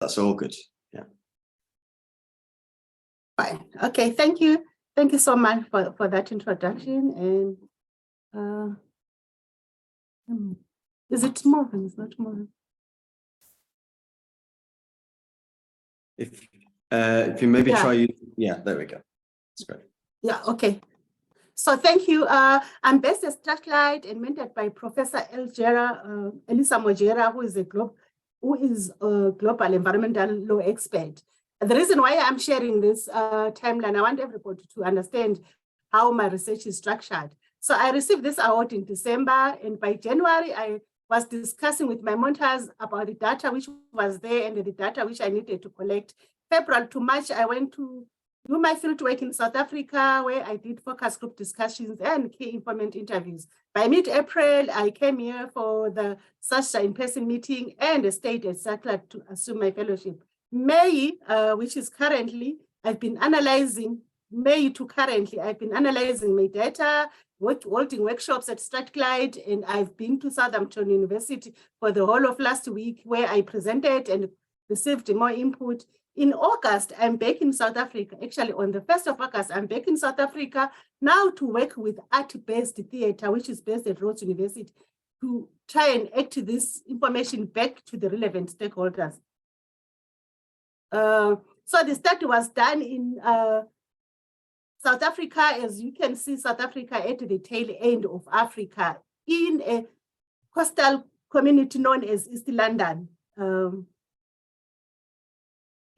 That's all good. Yeah. Fine. Okay. Thank you. Thank you so much for that introduction. And is it moving? It's not moving. If you maybe try, yeah, there we go. That's great. Yeah. Okay. So thank you. I'm based at Strathclyde and mentored by Professor Elisa Mojera, who is a global environmental law expert. The reason why I'm sharing this timeline, I want everybody to understand how my research is structured. So I received this award in December, and by January, I was discussing with my mentors about the data which was there and the data which I needed to collect. February to March, I went to do my fieldwork in South Africa, where I did focus group discussions and key informant interviews. By mid-April, I came here for the SGSAH in-person meeting and stayed at Strathclyde to assume my fellowship. May, which is currently, I've been analyzing, May to currently, I've been analyzing my data, holding workshops at Strathclyde, and I've been to Southampton University for the whole of last week, where I presented and received more input. In August, I'm back in South Africa. Actually, on the 1st of August, I'm back in South Africa now to work with art-based theater, which is based at Rhodes University, to try and act this information back to the relevant stakeholders. So the study was done in South Africa. As you can see, South Africa at the tail end of Africa in a coastal community known as East London.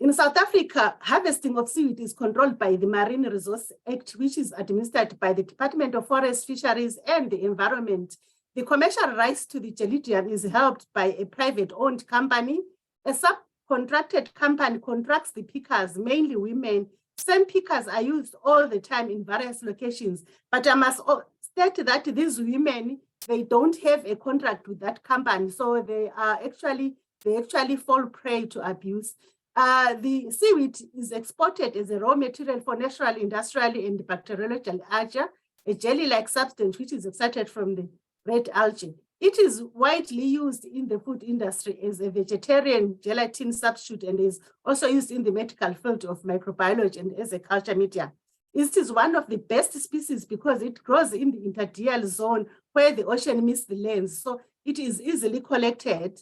In South Africa, harvesting of seaweed is controlled by the Marine Resource Act, which is administered by the Department of Forest, Fisheries and the Environment. The commercial rights to the gelidrium is held by a private-owned company. A subcontracted company contracts the pickers, mainly women. Same pickers are used all the time in various locations, but I must state that these women, they don't have a contract with that company, so they actually fall prey to abuse. The seaweed is exported as a raw material for natural, industrial, and bacteriological algae, a jelly-like substance which is extracted from the red algae. It is widely used in the food industry as a vegetarian gelatin substitute and is also used in the medical field of microbiology and as a culture media. It is one of the best species because it grows in the interdial zone where the ocean meets the land, so it is easily collected.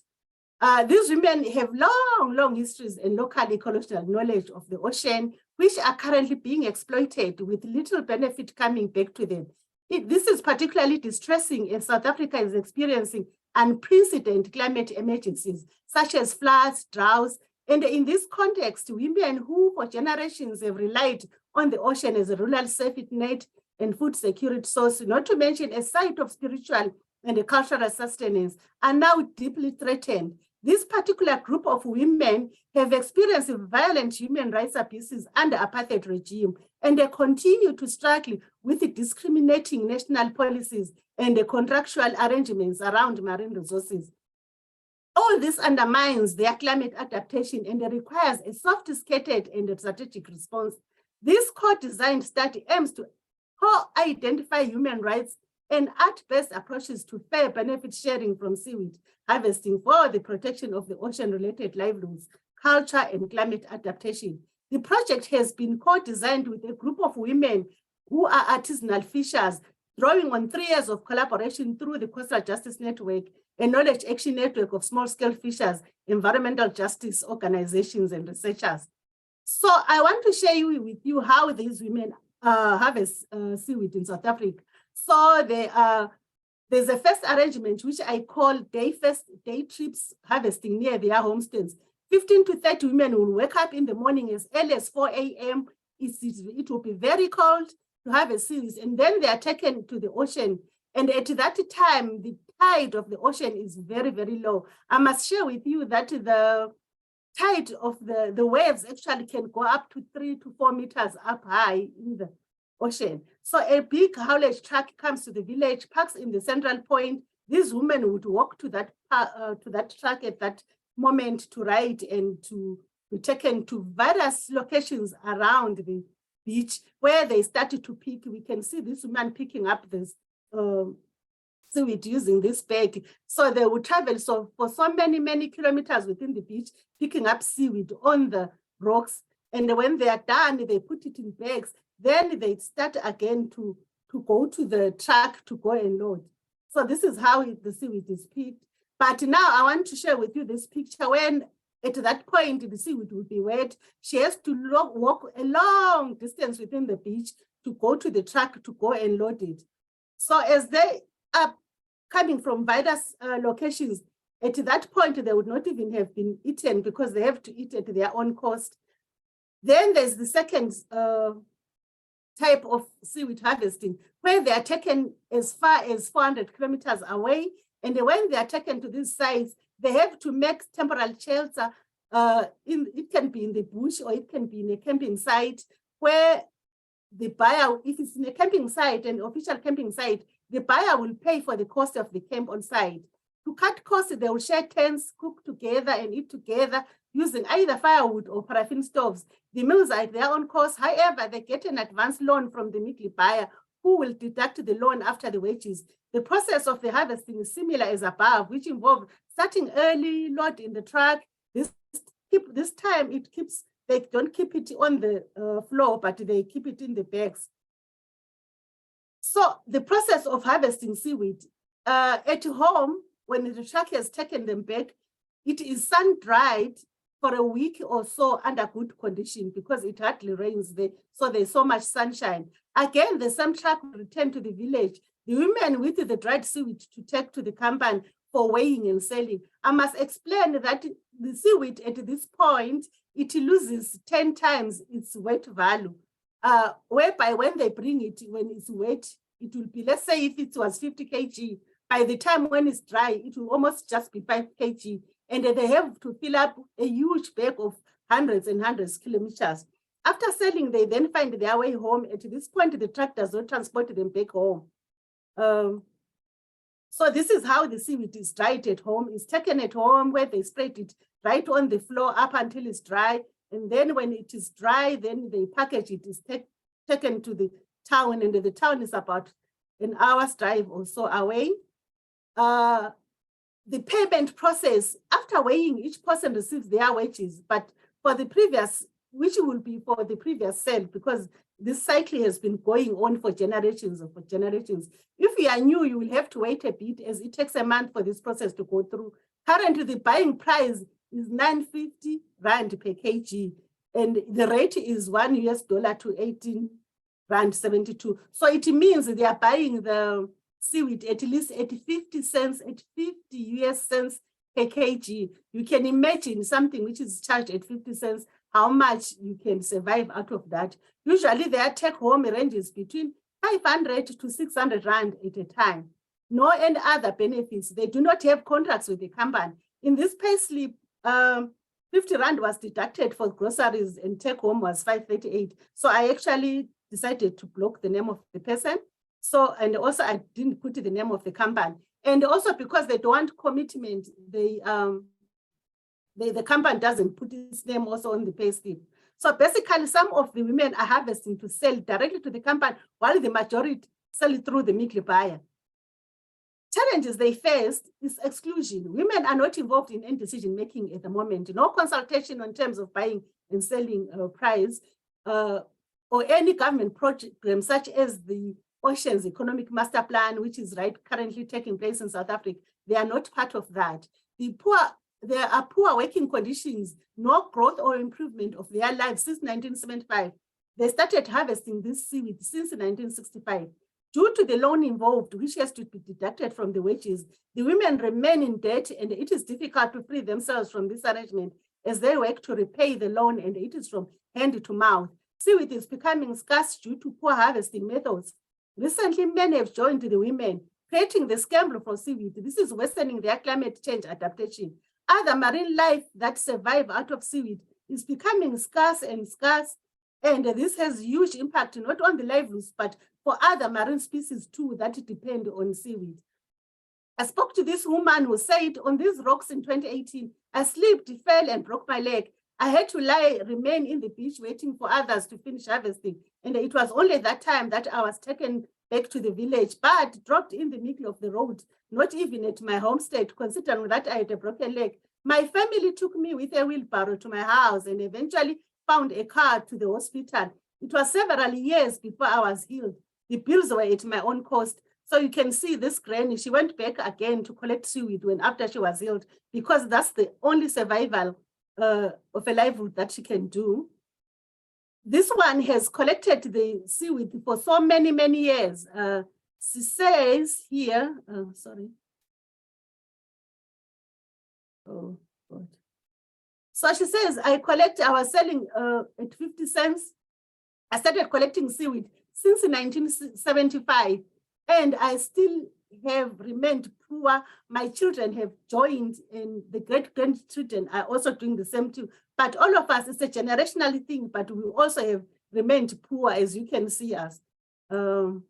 These women have long histories and local ecological knowledge of the ocean, which are currently being exploited with little benefit coming back to them. This is particularly distressing as South Africa is experiencing unprecedented climate emergencies, such as floods, droughts, and in this context, women who for generations have relied on the ocean as a rural safety net and food security source, not to mention a site of spiritual and a cultural sustenance, are now deeply threatened. This particular group of women have experienced violent human rights abuses under apartheid regime, and they continue to struggle with the discriminating national policies and the contractual arrangements around marine resources. All this undermines their climate adaptation and requires a sophisticated and a strategic response. This co-designed study aims to co-identify human rights and art-based approaches to fair benefit sharing from seaweed harvesting for the protection of the ocean-related livelihoods, culture, and climate adaptation. The project has been co-designed with a group of women who are artisanal fishers, drawing on 3 years of collaboration through the Coastal Justice Network, a knowledge action network of small-scale fishers, environmental justice organizations, and researchers. So I want to share with you how these women harvest seaweed in South Africa. So there's a first arrangement, which I call day trips harvesting near their homesteads. 15 to 30 women will wake up in the morning as early as 4 a.m. It will be very cold to harvest seaweed, and then they are taken to the ocean. And at that time, the tide of the ocean is very, very low. I must share with you that the tide of the waves actually can go up to 3 to 4 meters up high in the ocean. So a big haulage truck comes to the village, parks in the central point. These women would walk to that truck at that moment to ride and to be taken to various locations around the beach where they started to pick. We can see this woman picking up this seaweed using this bag. So they would travel for so many kilometers within the beach, picking up seaweed on the rocks. And when they are done, they put it in bags. Then they start again to go to the truck to go and load. So this is how the seaweed is picked. But now I want to share with you this picture when at that point the seaweed will be wet. She has to walk a long distance within the beach to go to the truck to go and load it. So as they are coming from various locations, at that point they would not even have been eaten because they have to eat at their own cost. Then there's the second type of seaweed harvesting, where they are taken as far as 400 kilometers away. And when they are taken to these sites, they have to make temporary shelter. It can be in the bush or it can be in a camping site where the buyer, if it's in a camping site, an official camping site, the buyer will pay for the cost of the camp on site. To cut costs, they will share tents, cook together and eat together using either firewood or paraffin stoves. The meals are at their own cost. However, they get an advance loan from the mealy buyer who will deduct the loan after the wages. The process of the harvesting is similar as above, which involves starting early, load in the truck. This time they don't keep it on the floor, but they keep it in the bags. So the process of harvesting seaweed at home, when the truck has taken them back, it is sun-dried for a week or so under good condition because it hardly rains there, so there's so much sunshine. Again, the same truck will return to the village. The women with the dried seaweed to take to the company for weighing and selling. I must explain that the seaweed at this point, it loses 10 times its weight value, whereby when they bring it, when it's wet, it will be, let's say if it was 50 kg, by the time when it's dry, it will almost just be 5 kg. And they have to fill up a huge bag of hundreds and hundreds of kilometers. After selling, they then find their way home. At this point, the truck does not transport them back home. So this is how the seaweed is dried at home. It's taken at home where they spread it right on the floor up until it's dry. And then when it is dry, then they package it. It's taken to the town, and the town is about an hour's drive or so away. The payment process, after weighing, each person receives their wages, but for the previous, which will be for the previous sale, because this cycle has been going on for generations or for generations. If you are new, you will have to wait a bit as it takes a month for this process to go through. Currently, the buying price is 950 Rand per kg, and the rate is $1 to 18 Rand 72. So it means they are buying the seaweed at least at 50 cents, at 50 US cents per kg. You can imagine something which is charged at 50 cents, how much you can survive out of that. Usually their take-home ranges between 500 to 600 Rand at a time. No any other benefits. They do not have contracts with the company. In this payslip, 50 Rand was deducted for groceries and take-home was 538. So I actually decided to block the name of the person. So, and also I didn't put the name of the company. And also because they don't want commitment, the company doesn't put its name also on the payslip. So basically some of the women are harvesting to sell directly to the company, while the majority sell it through the mealy buyer. Challenges they faced is exclusion. Women are not involved in any decision making at the moment. No consultation in terms of buying and selling price or any government program such as the Oceans Economic Master Plan, which is currently taking place in South Africa. They are not part of that. There are poor working conditions, no growth or improvement of their lives since 1975. They started harvesting this seaweed since 1965. Due to the loan involved, which has to be deducted from the wages, the women remain in debt, and it is difficult to free themselves from this arrangement as they work to repay the loan, and it is from hand to mouth. Seaweed is becoming scarce due to poor harvesting methods. Recently, men have joined the women, creating the scramble for seaweed. This is worsening their climate change adaptation. Other marine life that survive out of seaweed is becoming scarce, and this has huge impact not on the livelihoods, but for other marine species too that depend on seaweed. I spoke to this woman who said, on these rocks in 2018, I slipped, fell, and broke my leg. I had to remain in the beach waiting for others to finish harvesting. And it was only that time that I was taken back to the village, but dropped in the middle of the road, not even at my homestead, considering that I had a broken leg. My family took me with a wheelbarrow to my house and eventually found a car to the hospital. It was several years before I was healed. The bills were at my own cost. So you can see this granny, she went back again to collect seaweed when after she was healed, because that's the only survival of a livelihood that she can do. This one has collected the seaweed for so many, many years. She says here, sorry. Oh, God. So she says, I was selling at 50 cents. I started collecting seaweed since 1975, and I still have remained poor. My children have joined, and the great-grandchildren are also doing the same too. But all of us, it's a generational thing, but we also have remained poor, as you can see us. So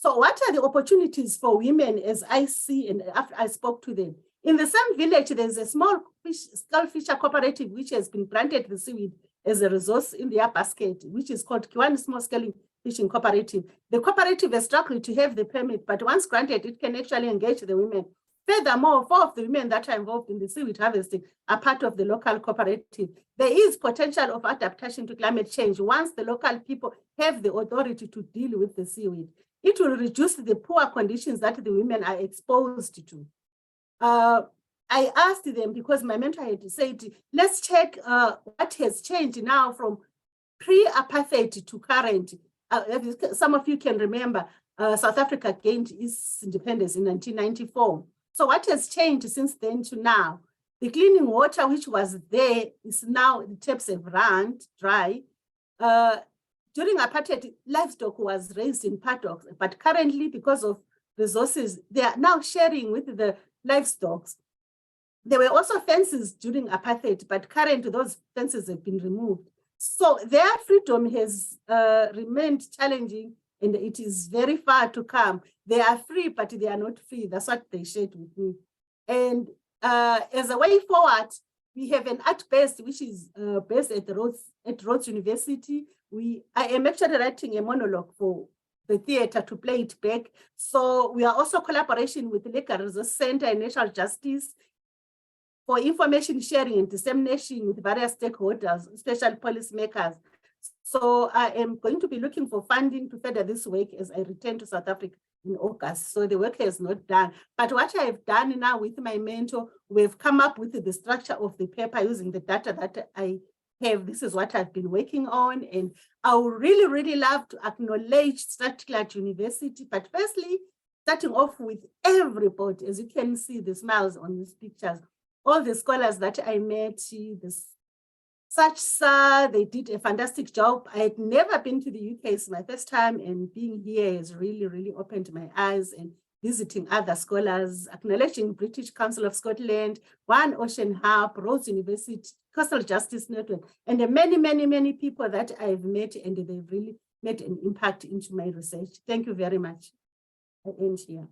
what are the opportunities for women as I see and after I spoke to them? In the same village, there's a small skull fisher cooperative which has been granted the seaweed as a resource in their basket, which is called Kiwani Small Scale Fishing Cooperative. The cooperative has struggled to have the permit, but once granted, it can actually engage the women. Furthermore, 4 of the women that are involved in the seaweed harvesting are part of the local cooperative. There is potential of adaptation to climate change once the local people have the authority to deal with the seaweed. It will reduce the poor conditions that the women are exposed to. I asked them, because my mentor had said, let's check what has changed now from pre-apartheid to current. Some of you can remember South Africa gained its independence in 1994. So what has changed since then to now? The cleaning water which was there is now, the taps have run dry. During apartheid, livestock was raised in paddocks, but currently, because of resources, they are now sharing with the livestock. There were also fences during apartheid, but currently those fences have been removed. So their freedom has remained challenging, and it is very far to come. They are free, but they are not free. That's what they shared with me. And as a way forward, we have an art base, which is based at Rhodes University. I am actually writing a monologue for the theater to play it back. So we are also collaboration with the Legal Resource Center and National Justice for information sharing and dissemination with various stakeholders, especially policymakers. So I am going to be looking for funding to further this work as I return to South Africa in August. So the work is not done. But what I have done now with my mentor, we've come up with the structure of the paper using the data that I have. This is what I've been working on. And I would really, really love to acknowledge Strathclyde University. But firstly, starting off with everybody, as you can see the smiles on these pictures, all the scholars that I met, SGSAH, they did a fantastic job. I had never been to the UK, it's my first time, and being here has really, really opened my eyes, and visiting other scholars, acknowledging British Council of Scotland, One Ocean Hub, Rhodes University, Coastal Justice Network, and the many, many, many people that I've met, and they've really made an impact into my research. Thank you very much. I end here.